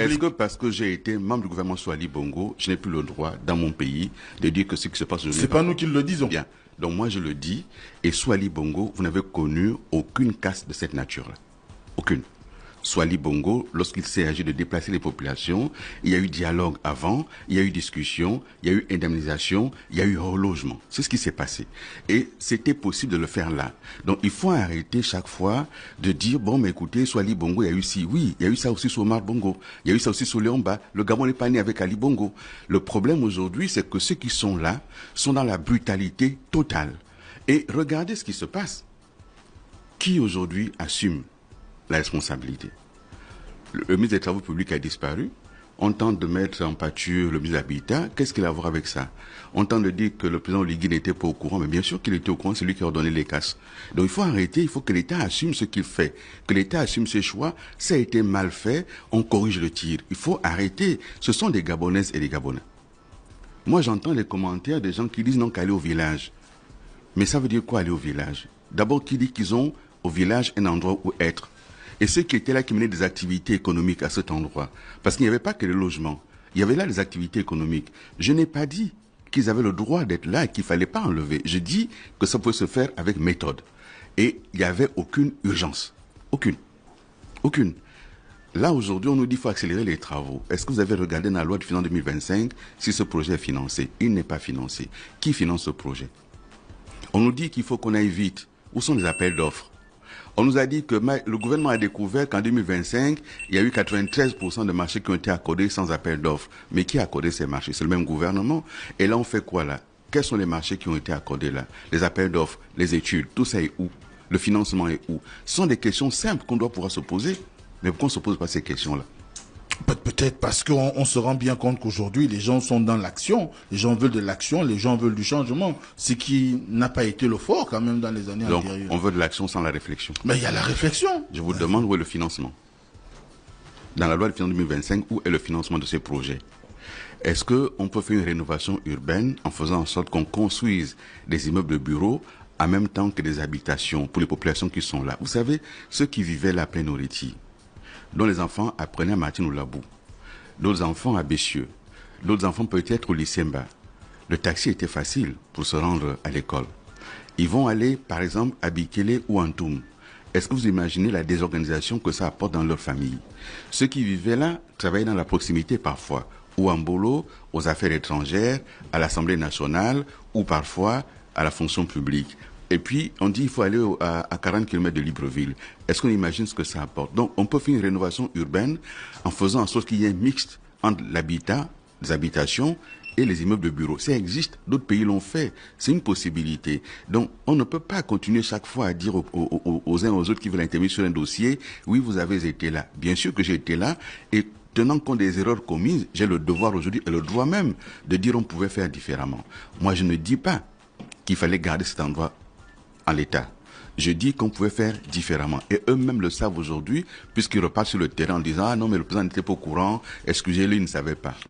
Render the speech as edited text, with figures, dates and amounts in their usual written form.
est-ce que parce que j'ai été membre du gouvernement Swali Bongo, je n'ai plus le droit, dans mon pays, de dire que ce qui se passe aujourd'hui... C'est pas nous qui le disons. Bien. Donc moi, je le dis. Et Swali Bongo, vous n'avez connu aucune casse de cette nature-là. Aucune. Swali Bongo, lorsqu'il s'est agi de déplacer les populations, il y a eu dialogue avant, il y a eu discussion, il y a eu indemnisation, il y a eu relogement. C'est ce qui s'est passé. Et c'était possible de le faire là. Donc il faut arrêter chaque fois de dire, bon, mais écoutez, Swali Bongo, il y a eu ci. Oui, il y a eu ça aussi sur Omar Bongo. Il y a eu ça aussi sur Léomba. Le Gabon n'est pas né avec Ali Bongo. Le problème aujourd'hui, c'est que ceux qui sont là sont dans la brutalité totale. Et regardez ce qui se passe. Qui aujourd'hui assume la responsabilité? Le ministre des Travaux publics a disparu. On tente de mettre en pâture le ministre de l'Habitat. Qu'est-ce qu'il a à voir avec ça? On tente de dire que le président Oligui n'était pas au courant, mais bien sûr qu'il était au courant, c'est lui qui a ordonné les casses. Donc il faut arrêter, il faut que l'État assume ce qu'il fait, que l'État assume ses choix. Ça a été mal fait, on corrige le tir. Il faut arrêter. Ce sont des Gabonaises et des Gabonais. Moi j'entends les commentaires des gens qui disent non qu'aller au village. Mais ça veut dire quoi aller au village? D'abord, qui dit qu'ils ont au village un endroit où être? Et ceux qui étaient là, qui menaient des activités économiques à cet endroit. Parce qu'il n'y avait pas que le logement. Il y avait là des activités économiques. Je n'ai pas dit qu'ils avaient le droit d'être là et qu'il ne fallait pas enlever. Je dis que ça pouvait se faire avec méthode. Et il n'y avait aucune urgence. Aucune. Aucune. Là, aujourd'hui, on nous dit qu'il faut accélérer les travaux. Est-ce que vous avez regardé dans la loi de finances 2025 si ce projet est financé? Il n'est pas financé. Qui finance ce projet? On nous dit qu'il faut qu'on aille vite. Où sont les appels d'offres? On nous a dit que le gouvernement a découvert qu'en 2025, il y a eu 93% de marchés qui ont été accordés sans appel d'offres. Mais qui a accordé ces marchés? C'est le même gouvernement. Et là, on fait quoi là? Quels sont les marchés qui ont été accordés là? Les appels d'offres, les études, tout ça est où? Le financement est où? Ce sont des questions simples qu'on doit pouvoir se poser. Mais pourquoi on ne se pose pas ces questions-là? Peut-être parce qu'on se rend bien compte qu'aujourd'hui, les gens sont dans l'action. Les gens veulent de l'action, les gens veulent du changement. Ce qui n'a pas été le fort quand même dans les années antérieures. Donc, on veut de l'action sans la réflexion. Mais il y a la réflexion. Je vous demande où est le financement. Dans la loi de finances 2025, où est le financement de ces projets? Est-ce qu'on peut faire une rénovation urbaine en faisant en sorte qu'on construise des immeubles de bureaux en même temps que des habitations pour les populations qui sont là? Vous savez, ceux qui vivaient là à Plein-Oriti, dont les enfants apprenaient à Martine ou Labou, d'autres enfants à Bessieux, d'autres enfants peut-être au lycée Mba. Le taxi était facile pour se rendre à l'école. Ils vont aller, par exemple, à Bikele ou à Ntoum. Est-ce que vous imaginez la désorganisation que ça apporte dans leur famille? Ceux qui vivaient là travaillaient dans la proximité parfois, ou en Bolo, aux affaires étrangères, à l'Assemblée nationale, ou parfois à la fonction publique. Et puis, on dit qu'il faut aller à 40 km de Libreville. Est-ce qu'on imagine ce que ça apporte? Donc, on peut faire une rénovation urbaine en faisant en sorte qu'il y ait un mixte entre l'habitat, les habitations et les immeubles de bureaux. Ça existe, d'autres pays l'ont fait. C'est une possibilité. Donc, on ne peut pas continuer chaque fois à dire aux uns aux autres qui veulent intervenir sur un dossier, oui, vous avez été là. Bien sûr que j'ai été là et tenant compte des erreurs commises, j'ai le devoir aujourd'hui et le droit même de dire on pouvait faire différemment. Moi, je ne dis pas qu'il fallait garder cet endroit en l'état. Je dis qu'on pouvait faire différemment. Et eux-mêmes le savent aujourd'hui, puisqu'ils repartent sur le terrain en disant « Ah non, mais le président n'était pas au courant, excusez-le, il ne savait pas ».